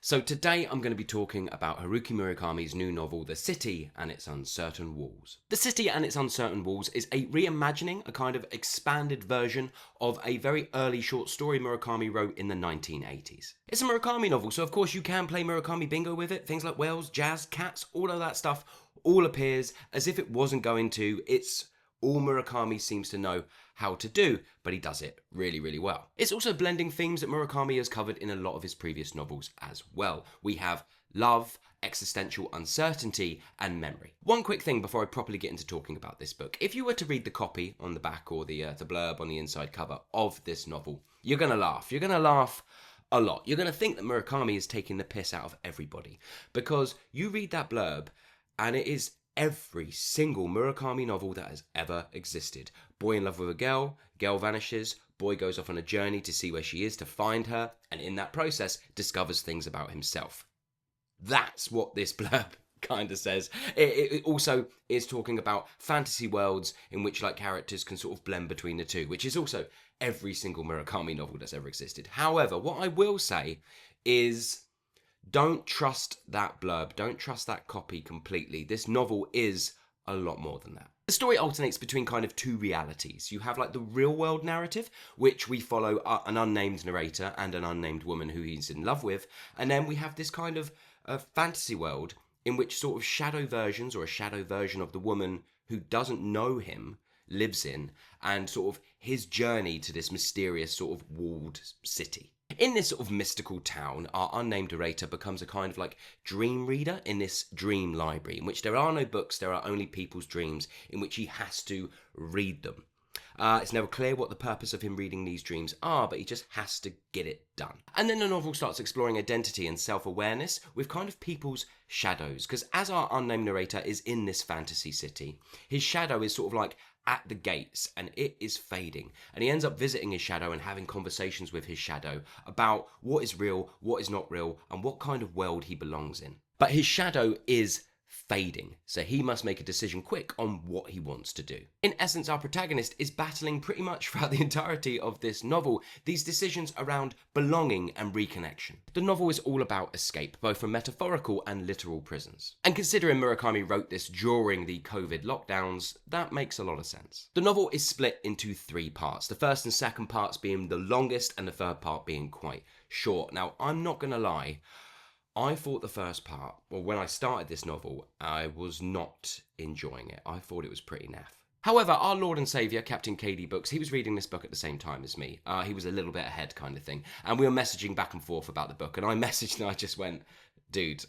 So today I'm going to be talking about Haruki Murakami's new novel, The City and Its Uncertain Walls. The City and Its Uncertain Walls is a reimagining, a kind of expanded version of a very early short story Murakami wrote in the 1980s. It's a Murakami novel, so of course you can play Murakami bingo with it. Things like whales, jazz, cats, all of that stuff all appears as if it wasn't going to. It's all Murakami seems to know how to do, but he does it really, really well. It's also blending themes that Murakami has covered in a lot of his previous novels as well. We have love, existential uncertainty, and memory. One quick thing before I properly get into talking about this book. If you were to read the copy on the back or the blurb on the inside cover of this novel, you're going to laugh. You're going to laugh a lot. You're going to think that Murakami is taking the piss out of everybody, because you read that blurb and it is every single Murakami novel that has ever existed. Boy in love with a girl vanishes, boy goes off on a journey to see where she is, to find her, and in that process discovers things about himself. That's what this blurb kind of says. It also is talking about fantasy worlds in which like characters can sort of blend between the two, which is also every single Murakami novel that's ever existed. However, what I will say is, don't trust that blurb. Don't trust that copy completely. This novel is a lot more than that. The story alternates between kind of two realities. You have like the real world narrative, which we follow an unnamed narrator and an unnamed woman who he's in love with. And then we have this kind of fantasy world in which sort of shadow versions or a shadow version of the woman who doesn't know him lives in, and sort of his journey to this mysterious sort of walled city. In this sort of mystical town, our unnamed narrator becomes a kind of like dream reader in this dream library, in which there are no books, there are only people's dreams, in which he has to read them. It's never clear what the purpose of him reading these dreams are, but he just has to get it done. And then the novel starts exploring identity and self-awareness with kind of people's shadows, because as our unnamed narrator is in this fantasy city, his shadow is sort of like at the gates and it is fading, and he ends up visiting his shadow and having conversations with his shadow about what is real, what is not real, and what kind of world he belongs in. But his shadow is fading, so he must make a decision quick on what he wants to do. In essence, our protagonist is battling pretty much throughout the entirety of this novel these decisions around belonging and reconnection. The novel is all about escape, both from metaphorical and literal prisons. And considering Murakami wrote this during the COVID lockdowns, that makes a lot of sense. The novel is split into three parts, the first and second parts being the longest and the third part being quite short. Now, I'm not gonna lie, I thought the first part, well, when I started this novel, I was not enjoying it. I thought it was pretty naff. However, our Lord and Saviour, Captain KD Books, he was reading this book at the same time as me. He was a little bit ahead kind of thing. And we were messaging back and forth about the book. And I messaged and I just went, dude,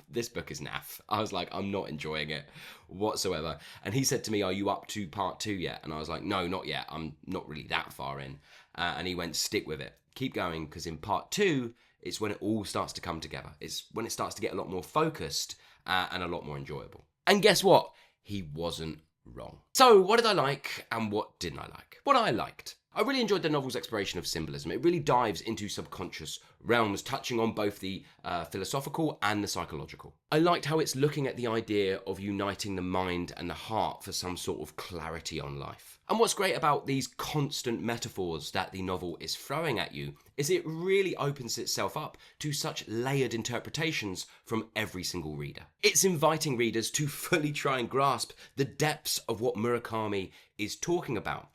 this book is naff. I was like, I'm not enjoying it whatsoever. And he said to me, are you up to part 2 yet? And I was like, no, not yet. I'm not really that far in. And he went, stick with it. Keep going, because in part 2, it's when it all starts to come together. It's when it starts to get a lot more focused and a lot more enjoyable. And guess what? He wasn't wrong. So what did I like and what didn't I like? What I liked. I really enjoyed the novel's exploration of symbolism. It really dives into subconscious realms, touching on both the philosophical and the psychological. I liked how it's looking at the idea of uniting the mind and the heart for some sort of clarity on life. And what's great about these constant metaphors that the novel is throwing at you is it really opens itself up to such layered interpretations from every single reader. It's inviting readers to fully try and grasp the depths of what Murakami is talking about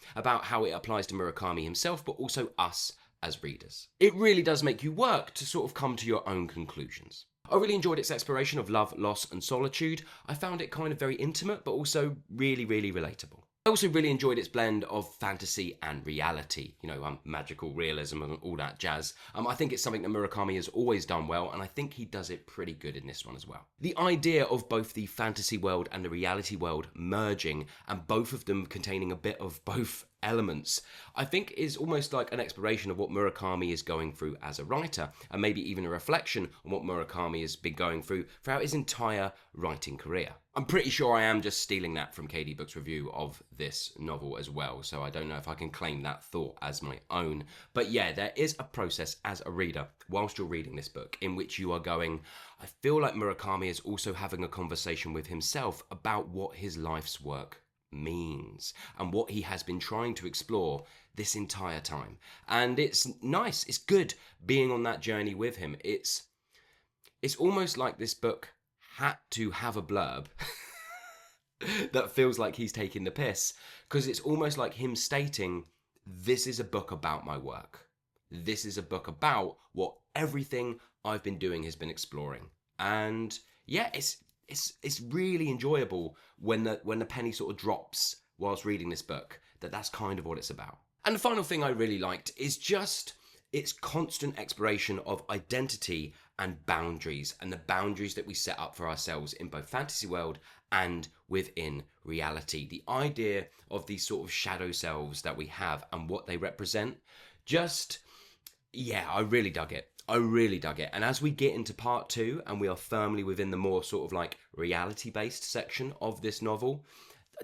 how it applies to Murakami himself, but also us as readers. It really does make you work to sort of come to your own conclusions. I really enjoyed its exploration of love, loss, and solitude. I found it kind of very intimate, but also really, really relatable. I also really enjoyed its blend of fantasy and reality, magical realism and all that jazz. I think it's something that Murakami has always done well, and I think he does it pretty good in this one as well. The idea of both the fantasy world and the reality world merging, and both of them containing a bit of both elements, I think is almost like an exploration of what Murakami is going through as a writer, and maybe even a reflection on what Murakami has been going through throughout his entire writing career. I'm pretty sure I am just stealing that from KD Books' review of this novel as well, so I don't know if I can claim that thought as my own. But yeah, there is a process as a reader, whilst you're reading this book, in which you are going, I feel like Murakami is also having a conversation with himself about what his life's work means and what he has been trying to explore this entire time. And it's nice, it's good being on that journey with him. It's it's almost like this book had to have a blurb that feels like he's taking the piss, because it's almost like him stating, this is a book about my work. This is a book about what everything I've been doing has been exploring. And yeah, it's really enjoyable when the penny sort of drops whilst reading this book, that's kind of what it's about. And the final thing I really liked is just its constant exploration of identity and boundaries, and the boundaries that we set up for ourselves in both fantasy world and within reality. The idea of these sort of shadow selves that we have and what they represent. Just, yeah, I really dug it. I really dug it. And as we get into part 2 and we are firmly within the more sort of like reality-based section of this novel,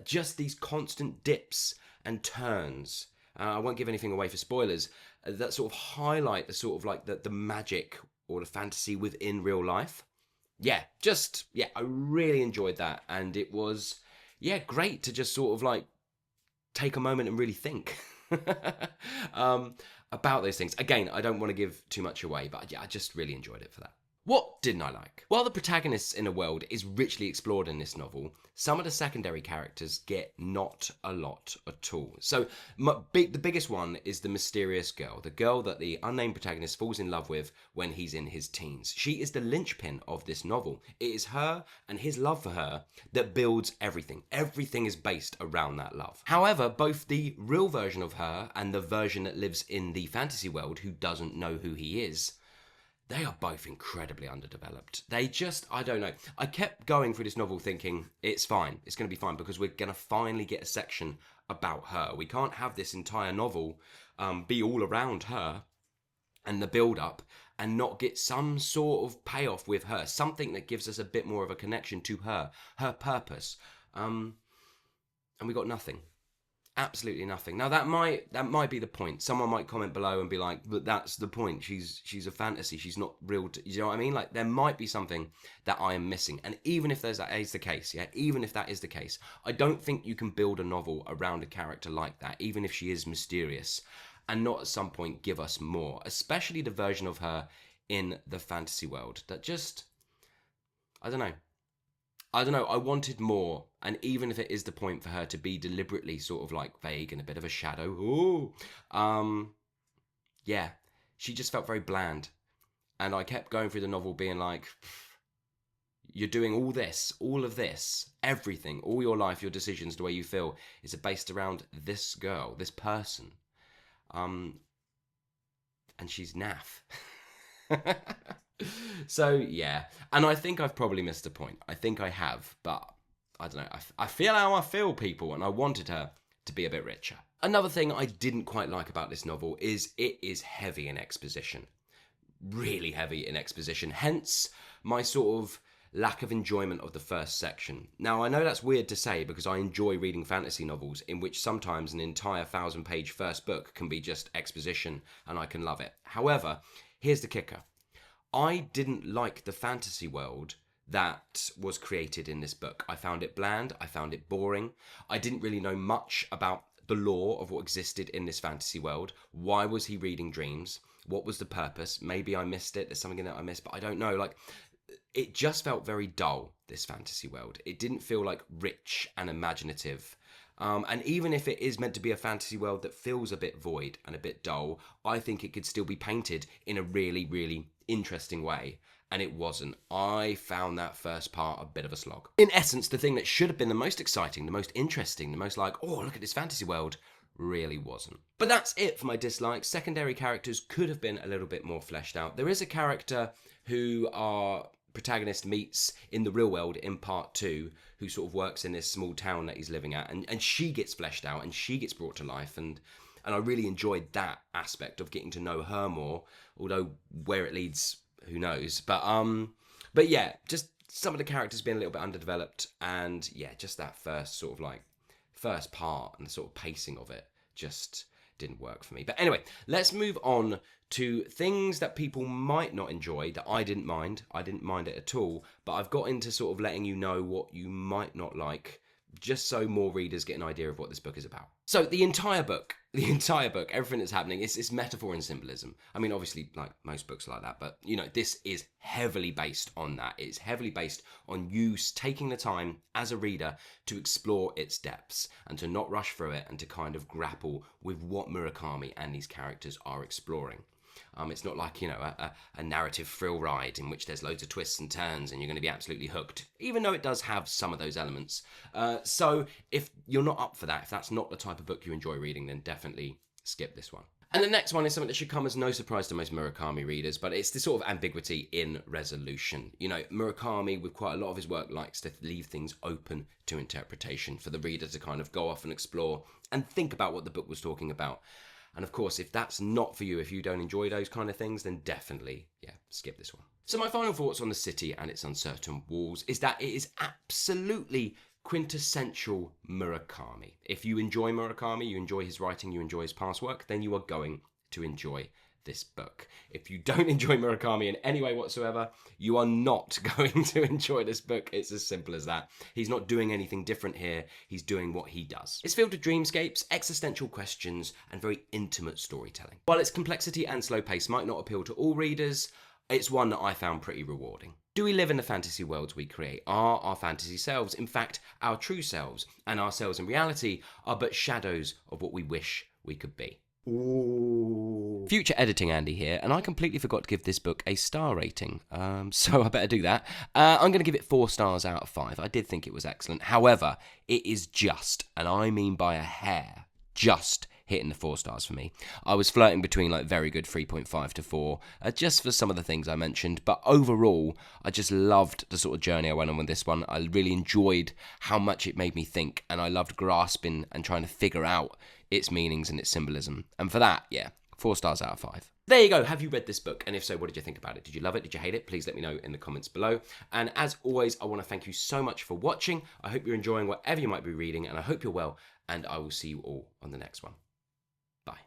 just these constant dips and turns, I won't give anything away for spoilers, that sort of highlight the sort of like the magic or the fantasy within real life. Yeah, I really enjoyed that. And it was, great to just sort of like take a moment and really think about those things. Again, I don't want to give too much away, but yeah, I just really enjoyed it for that. What didn't I like? While the protagonist's inner world is richly explored in this novel, some of the secondary characters get not a lot at all. So the biggest one is the mysterious girl, the girl that the unnamed protagonist falls in love with when he's in his teens. She is the linchpin of this novel. It is her and his love for her that builds everything. Everything is based around that love. However, both the real version of her and the version that lives in the fantasy world who doesn't know who he is, they are both incredibly underdeveloped. They just, I don't know. I kept going through this novel thinking, it's fine. It's going to be fine because we're going to finally get a section about her. We can't have this entire novel be all around her and the build-up and not get some sort of payoff with her. Something that gives us a bit more of a connection to her purpose. And we got nothing. Absolutely nothing. Now that might be the point. Someone might comment below and be like, "But that's the point. She's a fantasy. She's not real." You know what I mean? Like there might be something that I am missing. And even if that is the case, even if that is the case, I don't think you can build a novel around a character like that, even if she is mysterious, and not at some point give us more. Especially the version of her in the fantasy world that just, I don't know. I wanted more, and even if it is the point for her to be deliberately sort of like vague and a bit of a shadow, she just felt very bland. And I kept going through the novel being like, you're doing all of this, everything, all your life, your decisions, the way you feel, is based around this girl, this person. And she's naff. So yeah, and I think I've probably missed a point. I think I have, but I don't know. I feel how I feel, people, and I wanted her to be a bit richer. Another thing I didn't quite like about this novel is it is heavy in exposition. Really heavy in exposition, hence my sort of lack of enjoyment of the first section. Now, I know that's weird to say because I enjoy reading fantasy novels in which sometimes an entire 1,000-page first book can be just exposition and I can love it. However, here's the kicker. I didn't like the fantasy world that was created in this book. I found it bland. I found it boring. I didn't really know much about the lore of what existed in this fantasy world. Why was he reading dreams? What was the purpose? Maybe I missed it. There's something in that I missed, but I don't know. Like, it just felt very dull, this fantasy world. It didn't feel like rich and imaginative. And even if it is meant to be a fantasy world that feels a bit void and a bit dull, I think it could still be painted in a really, really interesting way. And it wasn't. I found that first part a bit of a slog. In essence, the thing that should have been the most exciting, the most interesting, the most like, oh, look at this fantasy world, really wasn't. But that's it for my dislikes. Secondary characters could have been a little bit more fleshed out. There is a character who our protagonist meets in the real world in part 2 who sort of works in this small town that he's living at, and she gets fleshed out and she gets brought to life, and I really enjoyed that aspect of getting to know her more, although where it leads, who knows. But yeah, just some of the characters being a little bit underdeveloped, and yeah, just that first sort of like first part and the sort of pacing of it just didn't work for me. But anyway, let's move on to things that people might not enjoy that I didn't mind. I didn't mind it at all, but I've got into sort of letting you know what you might not like, just so more readers get an idea of what this book is about. So the entire book The entire book, everything that's happening, it's metaphor and symbolism. I mean, obviously, like most books like that, but this is heavily based on that. It's heavily based on you taking the time as a reader to explore its depths and to not rush through it and to kind of grapple with what Murakami and these characters are exploring. It's not like, a narrative thrill ride in which there's loads of twists and turns and you're going to be absolutely hooked, even though it does have some of those elements. So if you're not up for that, if that's not the type of book you enjoy reading, then definitely skip this one. And the next one is something that should come as no surprise to most Murakami readers, but it's the sort of ambiguity in resolution. Murakami, with quite a lot of his work, likes to leave things open to interpretation for the reader to kind of go off and explore and think about what the book was talking about. And of course, if that's not for you, if you don't enjoy those kind of things, then definitely, skip this one. So my final thoughts on The City and Its Uncertain Walls is that it is absolutely quintessential Murakami. If you enjoy Murakami, you enjoy his writing, you enjoy his past work, then you are going to enjoy this book. If you don't enjoy Murakami in any way whatsoever, you are not going to enjoy this book. It's as simple as that. He's not doing anything different here. He's doing what he does. It's filled with dreamscapes, existential questions, and very intimate storytelling. While its complexity and slow pace might not appeal to all readers, it's one that I found pretty rewarding. Do we live in the fantasy worlds we create? Are our fantasy selves, in fact, our true selves? And our selves in reality are but shadows of what we wish we could be. Ooh. Future editing Andy here, and I completely forgot to give this book a star rating, so I better do that. I'm going to give it 4 stars out of 5. I did think it was excellent. However, it is just, and I mean by a hair, just hitting the 4 stars for me. I was flirting between very good 3.5 to 4, just for some of the things I mentioned, but overall, I just loved the sort of journey I went on with this one. I really enjoyed how much it made me think, and I loved grasping and trying to figure out its meanings and its symbolism. And for that, 4 stars out of 5. There you go. Have you read this book? And if so, what did you think about it? Did you love it? Did you hate it? Please let me know in the comments below. And as always, I want to thank you so much for watching. I hope you're enjoying whatever you might be reading, and I hope you're well, and I will see you all on the next one. Bye.